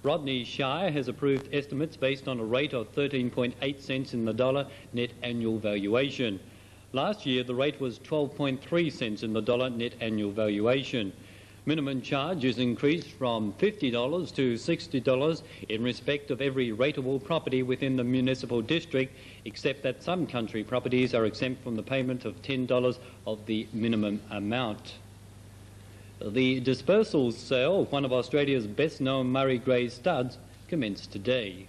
Rodney Shire has approved estimates based on a rate of 13.8 cents in the dollar net annual valuation. Last year, the rate was 12.3 cents in the dollar net annual valuation. Minimum charge is increased from $50 to $60 in respect of every rateable property within the municipal district, except that some country properties are exempt from the payment of $10 of the minimum amount. The dispersal sale of one of Australia's best-known Murray Grey studs commenced today.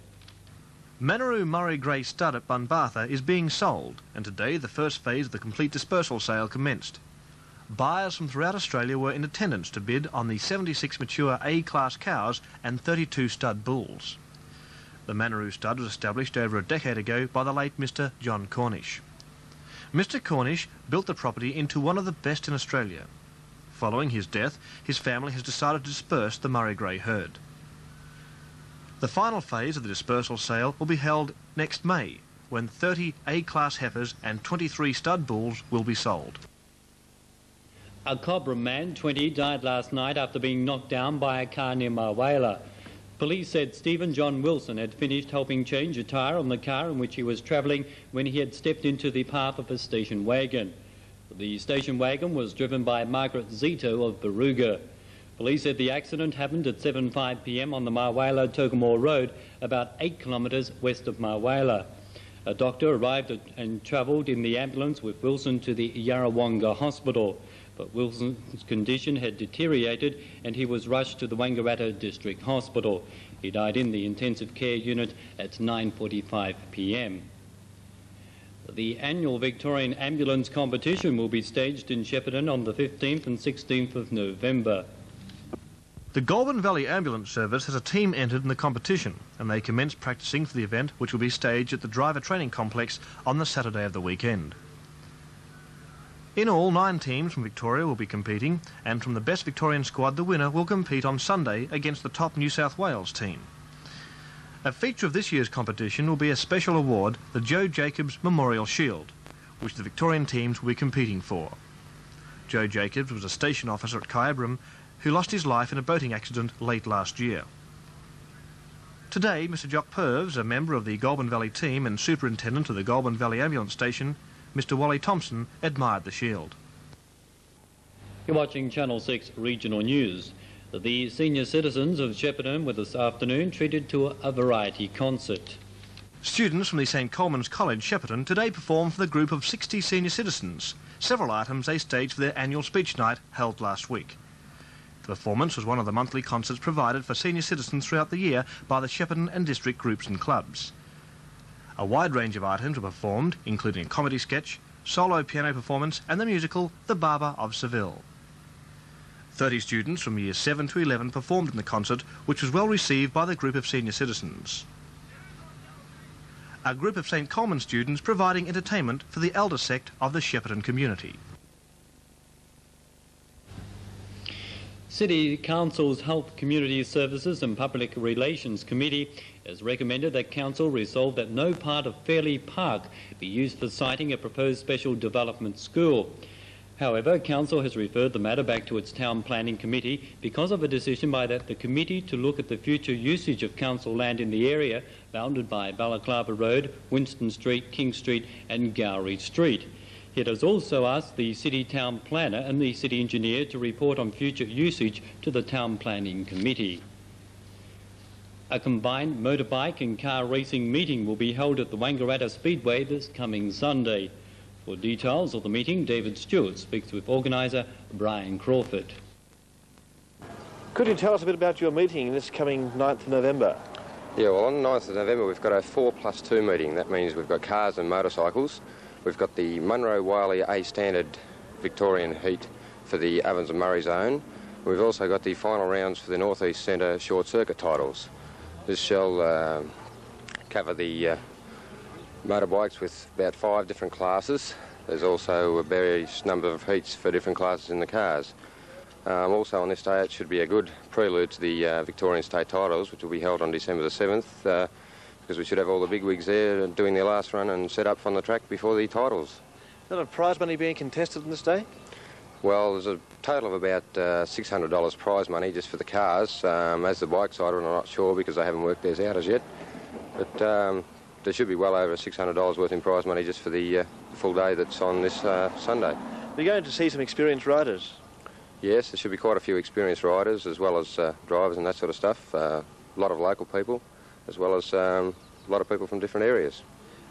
Manaroo Murray Grey stud at Bunbartha is being sold, and today the first phase of the complete dispersal sale commenced. Buyers from throughout Australia were in attendance to bid on the 76 mature A-class cows and 32 stud bulls. The Manaroo stud was established over a decade ago by the late Mr. John Cornish. Mr. Cornish built the property into one of the best in Australia. Following his death, his family has decided to disperse the Murray Grey herd. The final phase of the dispersal sale will be held next May, when 30 A-class heifers and 23 stud bulls will be sold. A Cobram man, 20, died last night after being knocked down by a car near Marwala. Police said Stephen John Wilson had finished helping change a tyre on the car in which he was travelling when he had stepped into the path of a station wagon. The station wagon was driven by Margaret Zito of Baruga. Police said the accident happened at 7:05 p.m. on the Marwala-Togomore Road, about 8 kilometres west of Marwala. A doctor arrived and travelled in the ambulance with Wilson to the Yarrawonga Hospital, but Wilson's condition had deteriorated and he was rushed to the Wangaratta District Hospital. He died in the intensive care unit at 9:45 p.m. The annual Victorian Ambulance Competition will be staged in Shepparton on the 15th and 16th of November. The Goulburn Valley Ambulance Service has a team entered in the competition, and they commence practising for the event, which will be staged at the Driver Training Complex on the Saturday of the weekend. In all, 9 teams from Victoria will be competing, and from the Best Victorian squad, the winner will compete on Sunday against the top New South Wales team. A feature of this year's competition will be a special award, the Joe Jacobs Memorial Shield, which the Victorian teams will be competing for. Joe Jacobs was a station officer at Kyabram who lost his life in a boating accident late last year. Today, Mr. Jock Purves, a member of the Goulburn Valley team and superintendent of the Goulburn Valley Ambulance Station, Mr. Wally Thompson, admired the shield. You're watching Channel 6 Regional News. The senior citizens of Shepparton were this afternoon treated to a variety concert. Students from the St Coleman's College, Shepparton, today performed for the group of 60 senior citizens, several items they staged for their annual speech night held last week. The performance was one of the monthly concerts provided for senior citizens throughout the year by the Shepparton and district groups and clubs. A wide range of items were performed, including a comedy sketch, solo piano performance and the musical The Barber of Seville. 30 students from years 7 to 11 performed in the concert, which was well received by the group of senior citizens. A group of St Coleman students providing entertainment for the elder sect of the Shepparton community. City Council's Health, Community Services and Public Relations Committee has recommended that Council resolve that no part of Fairley Park be used for siting a proposed special development school. However, Council has referred the matter back to its Town Planning Committee because of a decision by the committee to look at the future usage of Council land in the area bounded by Balaclava Road, Winston Street, King Street and Gowrie Street. It has also asked the City Town Planner and the City Engineer to report on future usage to the Town Planning Committee. A combined motorbike and car racing meeting will be held at the Wangaratta Speedway this coming Sunday. For details of the meeting, David Stewart speaks with organiser Brian Crawford. Could you tell us a bit about your meeting this coming 9th of November? Yeah, well, on the 9th of November we've got a 4+2 meeting. That means we've got cars and motorcycles. We've got the Munro-Wiley A Standard Victorian Heat for the Ovens and Murray zone. We've also got the final rounds for the North East Centre short circuit titles. This shall cover the motorbikes with about 5 different classes. There's also a various number of heats for different classes in the cars. Also on this day it should be a good prelude to the Victorian State titles, which will be held on December the 7th, because we should have all the bigwigs there doing their last run and set up on the track before the titles. Is there a prize money being contested on this day? Well, there's a total of about $600 prize money just for the cars. As the bike side, I'm not sure because they haven't worked theirs out as yet. But there should be well over $600 worth in prize money just for the full day that's on this Sunday. We're going to see some experienced riders. Yes, there should be quite a few experienced riders as well as drivers and that sort of stuff. A lot of local people as well as a lot of people from different areas.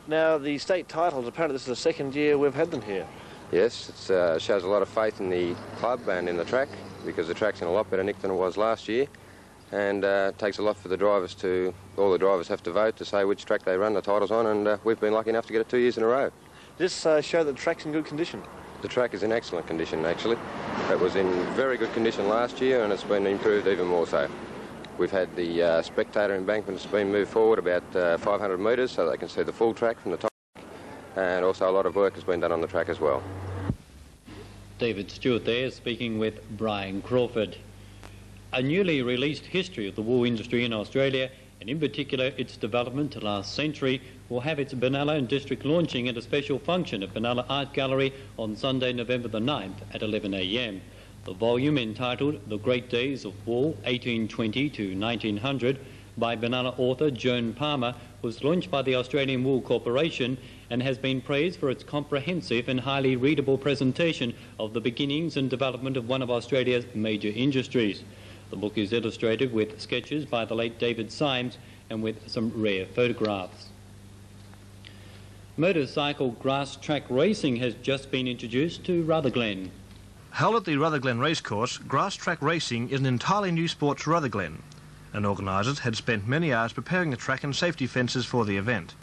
Now, the state titles, apparently this is the second year we've had them here. Yes, it shows a lot of faith in the club and in the track because the track's in a lot better nick than it was last year, and it takes a lot for the drivers to, all the drivers have to vote to say which track they run the titles on, and we've been lucky enough to get it 2 years in a row. Does this show that the track's in good condition? The track is in excellent condition actually. It was in very good condition last year and it's been improved even more so. We've had the spectator embankment that's been moved forward about 500 metres so they can see the full track from the top, and also a lot of work has been done on the track as well. David Stewart there speaking with Brian Crawford. A newly released history of the wool industry in Australia, and in particular its development to last century, will have its Benalla District launching at a special function at Benalla Art Gallery on Sunday, November the 9th at 11 a.m. The volume, entitled The Great Days of Wool 1820 to 1900 by Benalla author Joan Palmer, was launched by the Australian Wool Corporation and has been praised for its comprehensive and highly readable presentation of the beginnings and development of one of Australia's major industries. The book is illustrated with sketches by the late David Symes and with some rare photographs. Motorcycle grass track racing has just been introduced to Rutherglen. Held at the Rutherglen Racecourse, grass track racing is an entirely new sport to Rutherglen, and organisers had spent many hours preparing the track and safety fences for the event.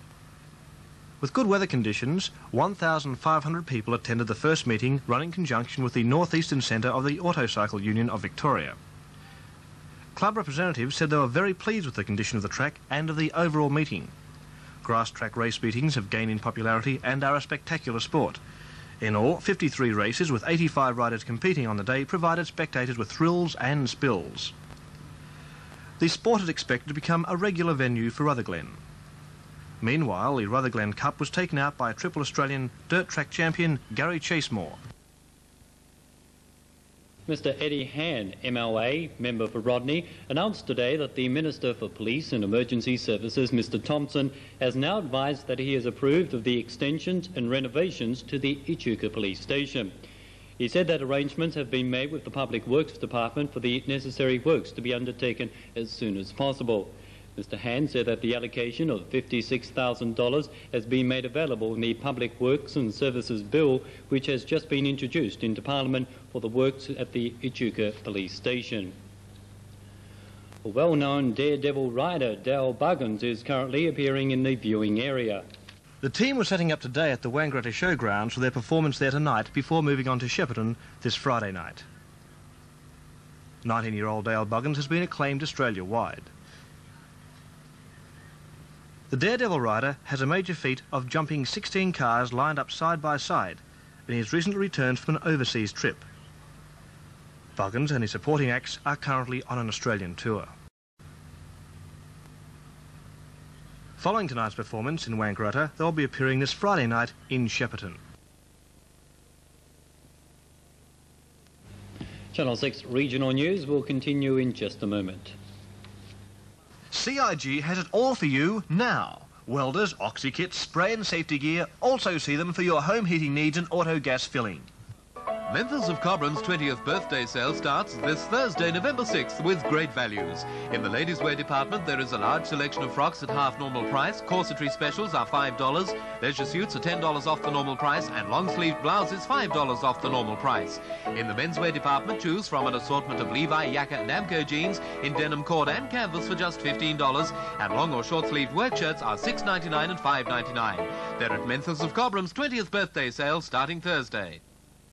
With good weather conditions, 1,500 people attended the first meeting run in conjunction with the North Eastern Centre of the Autocycle Union of Victoria. Club representatives said they were very pleased with the condition of the track and of the overall meeting. Grass track race meetings have gained in popularity and are a spectacular sport. In all, 53 races with 85 riders competing on the day provided spectators with thrills and spills. The sport is expected to become a regular venue for Rutherglen. Meanwhile, the Rutherglen Cup was taken out by Triple Australian dirt track champion Gary Chasemore. Mr Eddie Han, MLA, member for Rodney, announced today that the Minister for Police and Emergency Services, Mr Thompson, has now advised that he has approved of the extensions and renovations to the Echuca Police Station. He said that arrangements have been made with the Public Works Department for the necessary works to be undertaken as soon as possible. Mr Han said that the allocation of $56,000 has been made available in the Public Works and Services Bill, which has just been introduced into Parliament for the works at the Echuca Police Station. A well-known daredevil rider, Dale Buggins, is currently appearing in the viewing area. The team was setting up today at the Wangaratta Showgrounds for their performance there tonight before moving on to Shepparton this Friday night. 19-year-old Dale Buggins has been acclaimed Australia-wide. The daredevil rider has a major feat of jumping 16 cars lined up side by side, and he has recently returned from an overseas trip. Buggins and his supporting acts are currently on an Australian tour. Following tonight's performance in Wangaratta, they'll be appearing this Friday night in Shepparton. Channel 6 Regional News will continue in just a moment. CIG has it all for you now. Welders, oxy kits, spray and safety gear. Also see them for your home heating needs and auto gas filling. Menthils of Cobram's 20th birthday sale starts this Thursday, November 6th, with great values. In the ladies' wear department, there is a large selection of frocks at half normal price. Corsetry specials are $5. Leisure suits are $10 off the normal price, and long-sleeved blouses $5 off the normal price. In the menswear department, choose from an assortment of Levi, Yakka and Amco jeans in denim cord and canvas for just $15, and long or short-sleeved work shirts are $6.99 and $5.99. They're at Menthils of Cobram's 20th birthday sale starting Thursday.